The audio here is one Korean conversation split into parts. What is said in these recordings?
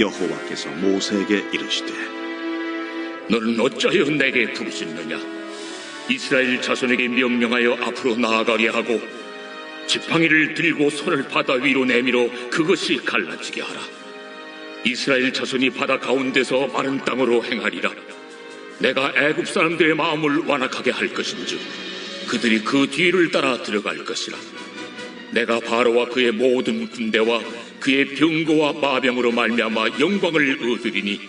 여호와께서 모세에게 이르시되 너는 어찌하여 내게 부르짖느냐? 이스라엘 자손에게 명령하여 앞으로 나아가게 하고 지팡이를 들고 손을 바다 위로 내밀어 그것이 갈라지게 하라. 이스라엘 자손이 바다 가운데서 마른 땅으로 행하리라. 내가 애굽 사람들의 마음을 완악하게 할 것인즉 그들이 그 뒤를 따라 들어갈 것이라. 내가 바로와 그의 모든 군대와 그의 병거와 마병으로 말미암아 영광을 얻으리니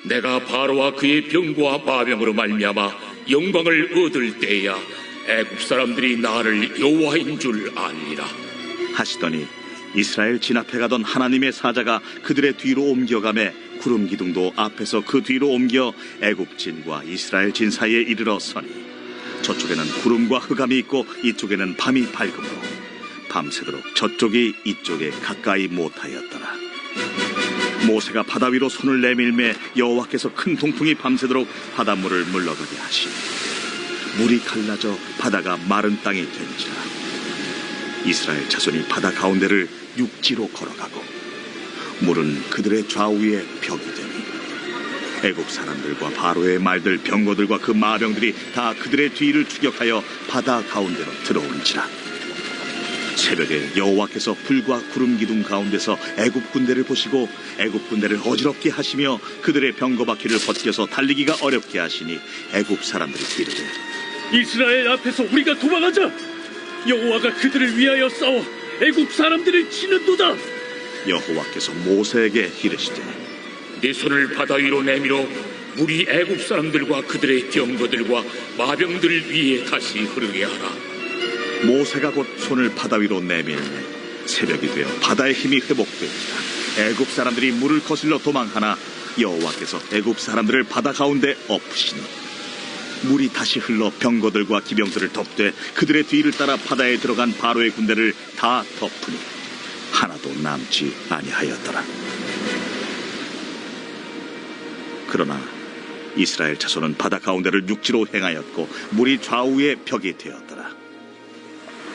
내가 바로와 그의 병거와 마병으로 말미암아 영광을 얻을 때야 애굽 사람들이 나를 여호와인 줄 아니라 하시더니 이스라엘 진 앞에 가던 하나님의 사자가 그들의 뒤로 옮겨가매 구름 기둥도 앞에서 그 뒤로 옮겨 애굽 진과 이스라엘 진 사이에 이르러 서니 저쪽에는 구름과 흑암이 있고 이쪽에는 밤이 밝음으로 밤새도록 저쪽이 이쪽에 가까이 못하였더라. 모세가 바다 위로 손을 내밀매 여호와께서 큰 동풍이 밤새도록 바닷물을 물러가게 하시니 물이 갈라져 바다가 마른 땅이 된지라. 이스라엘 자손이 바다 가운데를 육지로 걸어가고 물은 그들의 좌우에 벽이 되니 애굽 사람들과 바로의 말들 병거들과 그 마병들이 다 그들의 뒤를 추격하여 바다 가운데로 들어온지라. 새벽에 여호와께서 불과 구름 기둥 가운데서 애굽 군대를 보시고 애굽 군대를 어지럽게 하시며 그들의 병거 바퀴를 벗겨서 달리기가 어렵게 하시니 애굽 사람들이 이르되 이스라엘 앞에서 우리가 도망하자. 여호와가 그들을 위하여 싸워 애굽 사람들을 치는도다. 여호와께서 모세에게 이르시되 네 손을 바다 위로 내밀어 물이 애굽 사람들과 그들의 병거들과 마병들 위에 다시 흐르게 하라. 모세가 곧 손을 바다 위로 내밀매 새벽이 되어 바다의 힘이 회복되니라. 애굽 사람들이 물을 거슬러 도망하나 여호와께서 애굽 사람들을 바다 가운데 엎으시니 물이 다시 흘러 병거들과 기병들을 덮되 그들의 뒤를 따라 바다에 들어간 바로의 군대를 다 덮으니 하나도 남지 아니하였더라. 그러나 이스라엘 자손은 바다 가운데를 육지로 행하였고 물이 좌우에 벽이 되었더라.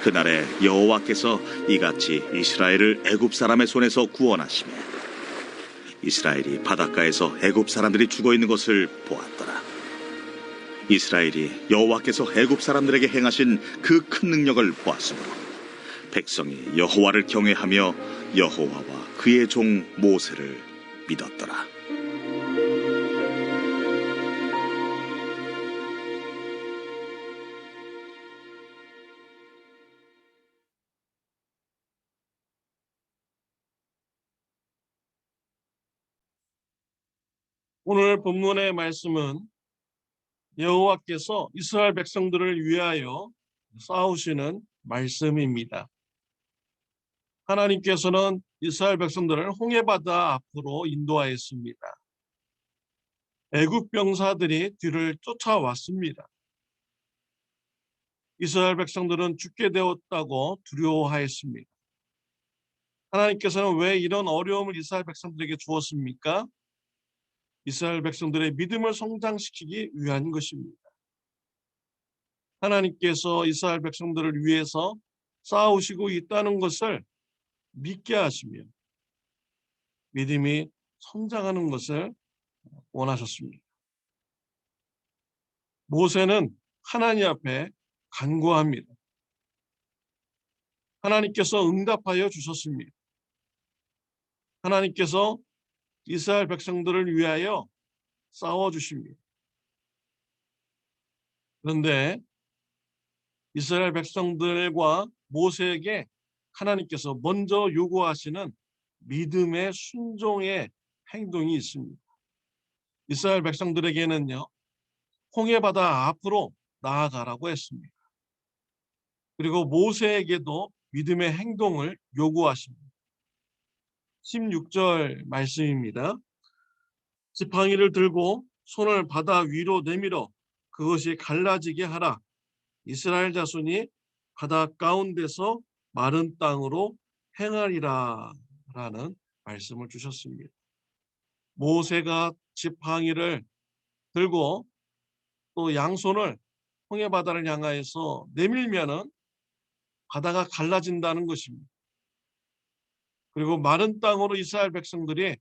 그날에 여호와께서 이같이 이스라엘을 애굽 사람의 손에서 구원하시며 이스라엘이 바닷가에서 애굽 사람들이 죽어 있는 것을 보았더라. 이스라엘이 여호와께서 애굽 사람들에게 행하신 그 큰 능력을 보았으므로 백성이 여호와를 경외하며 여호와와 그의 종 모세를 믿었더라. 오늘 본문의 말씀은 여호와께서 이스라엘 백성들을 위하여 싸우시는 말씀입니다. 하나님께서는 이스라엘 백성들을 홍해바다 앞으로 인도하였습니다. 애굽 병사들이 뒤를 쫓아왔습니다. 이스라엘 백성들은 죽게 되었다고 두려워하였습니다. 하나님께서는 왜 이런 어려움을 이스라엘 백성들에게 주었습니까? 이스라엘 백성들의 믿음을 성장시키기 위한 것입니다. 하나님께서 이스라엘 백성들을 위해서 싸우시고 있다는 것을 믿게 하시며 믿음이 성장하는 것을 원하셨습니다. 모세는 하나님 앞에 간구합니다. 하나님께서 응답하여 주셨습니다. 하나님께서 이스라엘 백성들을 위하여 싸워주십니다. 그런데 이스라엘 백성들과 모세에게 하나님께서 먼저 요구하시는 믿음의 순종의 행동이 있습니다. 이스라엘 백성들에게는요, 홍해바다 앞으로 나아가라고 했습니다. 그리고 모세에게도 믿음의 행동을 요구하십니다. 16절 말씀입니다. 지팡이를 들고 손을 바다 위로 내밀어 그것이 갈라지게 하라. 이스라엘 자손이 바다 가운데서 마른 땅으로 행하리라 라는 말씀을 주셨습니다. 모세가 지팡이를 들고 또 양손을 홍해바다를 향하여서 내밀면은 바다가 갈라진다는 것입니다. 그리고 마른 땅으로 이스라엘 백성들이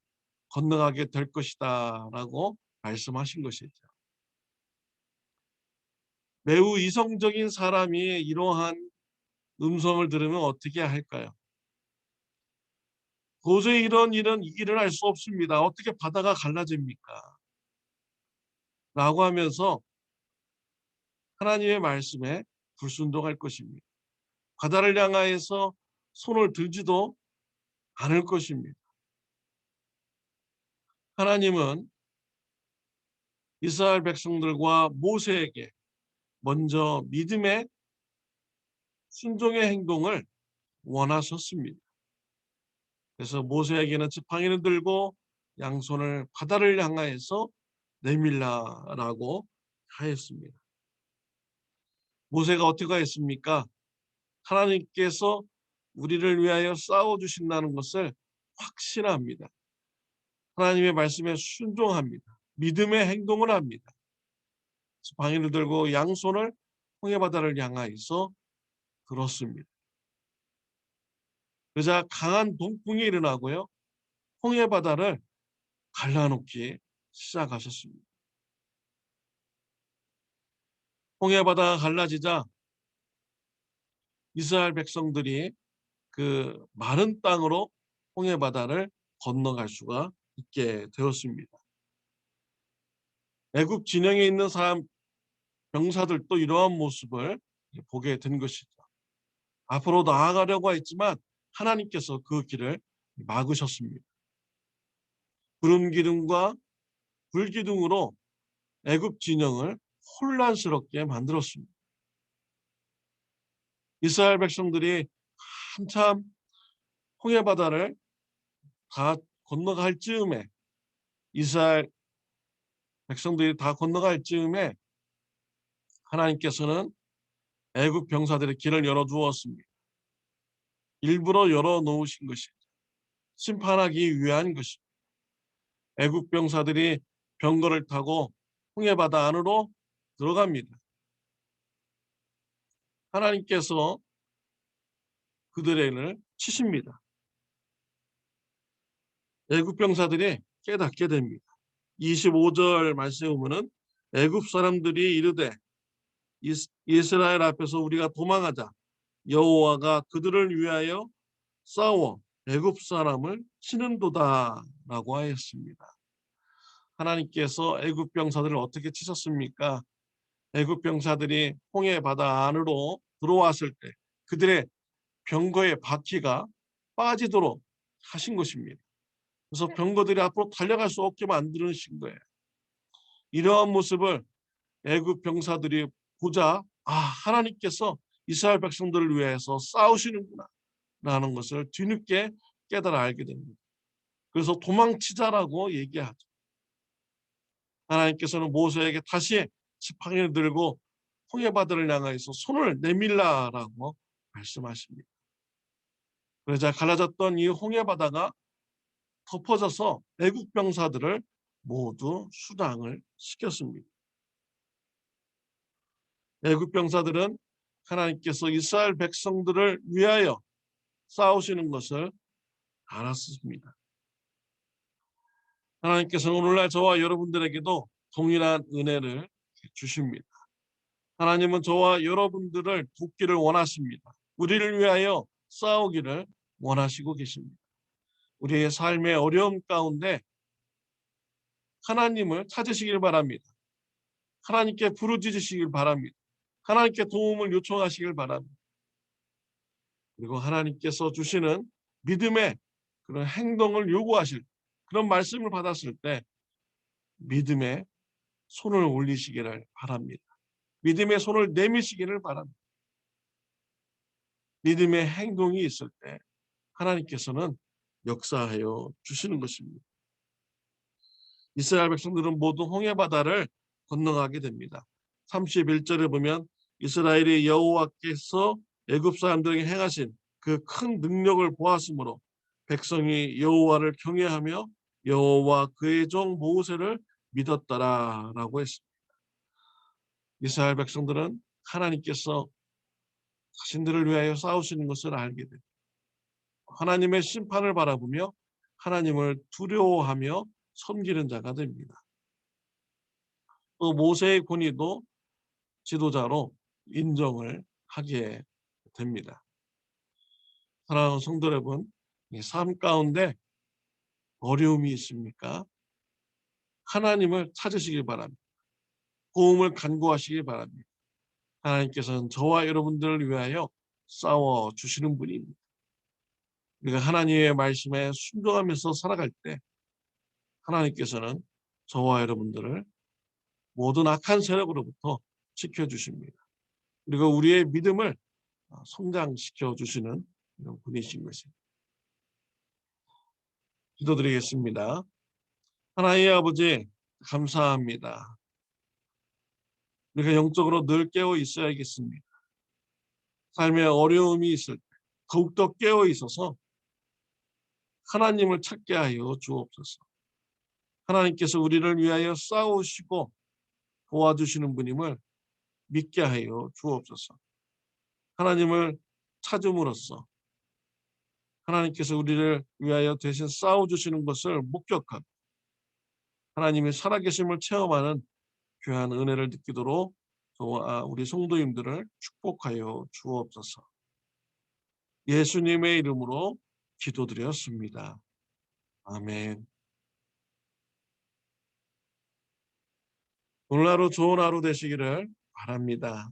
건너가게 될 것이다 라고 말씀하신 것이죠. 매우 이성적인 사람이 이러한 음성을 들으면 어떻게 할까요? 도저히 이런 일은 일어날 수 없습니다. 어떻게 바다가 갈라집니까? 라고 하면서 하나님의 말씀에 불순종할 것입니다. 바다를 향하여서 손을 들지도 않을 것입니다. 하나님은 이스라엘 백성들과 모세에게 먼저 믿음의 순종의 행동을 원하셨습니다. 그래서 모세에게는 지팡이를 들고 양손을 바다를 향하여서 내밀라라고 하였습니다. 모세가 어떻게 했습니까? 하나님께서 우리를 위하여 싸워주신다는 것을 확신합니다. 하나님의 말씀에 순종합니다. 믿음의 행동을 합니다. 지팡이를 들고 양손을 홍해바다를 향하여서 들었습니다. 그러자 강한 동풍이 일어나고요. 홍해바다를 갈라놓기 시작하셨습니다. 홍해바다가 갈라지자 이스라엘 백성들이 그 마른 땅으로 홍해바다를 건너갈 수가 있게 되었습니다. 애굽 진영에 있는 사람 병사들도 이러한 모습을 보게 된 것이죠. 앞으로 나아가려고 했지만 하나님께서 그 길을 막으셨습니다. 구름 기둥과 불 기둥으로 애굽 진영을 혼란스럽게 만들었습니다. 이스라엘 백성들이 한참 홍해바다를 다 건너갈 즈음에 이스라엘 백성들이 다 건너갈 즈음에 하나님께서는 애굽 병사들의 길을 열어주었습니다. 일부러 열어놓으신 것이죠. 심판하기 위한 것입니다. 애굽 병사들이 병거를 타고 홍해바다 안으로 들어갑니다. 하나님께서 그들을 치십니다. 애굽 병사들이 깨닫게 됩니다. 25절 말씀에 보면은 애굽 사람들이 이르되 이스라엘 앞에서 우리가 도망하자. 여호와가 그들을 위하여 싸워 애굽 사람을 치는도다라고 하였습니다. 하나님께서 애굽 병사들을 어떻게 치셨습니까? 애굽 병사들이 홍해 바다 안으로 들어왔을 때 그들의 병거의 바퀴가 빠지도록 하신 것입니다. 그래서 병거들이 앞으로 달려갈 수 없게 만드신 거예요. 이러한 모습을 애굽 병사들이 보자 하나님께서 이스라엘 백성들을 위해서 싸우시는구나 라는 것을 뒤늦게 깨달아 알게 됩니다. 그래서 도망치자라고 얘기하죠. 하나님께서는 모세에게 다시 지팡이를 들고 홍해바다를 향하여서 손을 내밀라라고 말씀하십니다. 그러자 갈라졌던 이 홍해바다가 덮어져서 애국 병사들을 모두 수당을 시켰습니다. 애국 병사들은 하나님께서 이스라엘 백성들을 위하여 싸우시는 것을 알았습니다. 하나님께서는 오늘날 저와 여러분들에게도 동일한 은혜를 주십니다. 하나님은 저와 여러분들을 돕기를 원하십니다. 우리를 위하여 싸우기를 원하시고 계십니다. 우리의 삶의 어려움 가운데 하나님을 찾으시길 바랍니다. 하나님께 부르짖으시길 바랍니다. 하나님께 도움을 요청하시길 바랍니다. 그리고 하나님께서 주시는 믿음의 그런 행동을 요구하실 그런 말씀을 받았을 때 믿음의 손을 올리시기를 바랍니다. 믿음의 손을 내미시기를 바랍니다. 믿음의 행동이 있을 때 하나님께서는 역사하여 주시는 것입니다. 이스라엘 백성들은 모두 홍해바다를 건너가게 됩니다. 31절에 보면 이스라엘이 여호와께서 애굽 사람들에게 행하신 그 큰 능력을 보았으므로 백성이 여호와를 경외하며 여호와 그의 종 모세를 믿었더라라고 했습니다. 이스라엘 백성들은 하나님께서 자신들을 위하여 싸우시는 것을 알게 됩니다. 하나님의 심판을 바라보며 하나님을 두려워하며 섬기는 자가 됩니다. 또 모세의 권위도 지도자로 인정을 하게 됩니다. 사랑하는 성도 여러분, 이 삶 가운데 어려움이 있습니까? 하나님을 찾으시길 바랍니다. 도움을 간구하시길 바랍니다. 하나님께서는 저와 여러분들을 위하여 싸워 주시는 분입니다. 우리가 하나님의 말씀에 순종하면서 살아갈 때 하나님께서는 저와 여러분들을 모든 악한 세력으로부터 지켜주십니다. 그리고 우리의 믿음을 성장시켜 주시는 이런 분이신 것입니다. 기도드리겠습니다. 하나님의 아버지, 감사합니다. 우리가 영적으로 늘 깨어 있어야겠습니다. 삶에 어려움이 있을 때 더욱더 깨어 있어서 하나님을 찾게 하여 주옵소서. 하나님께서 우리를 위하여 싸우시고 도와주시는 분임을 믿게 하여 주옵소서. 하나님을 찾음으로써 하나님께서 우리를 위하여 대신 싸워주시는 것을 목격하고 하나님의 살아계심을 체험하는 귀한 은혜를 느끼도록 저와 우리 성도님들을 축복하여 주옵소서. 예수님의 이름으로 기도드렸습니다. 아멘. 오늘 하루 좋은 하루 되시기를 바랍니다.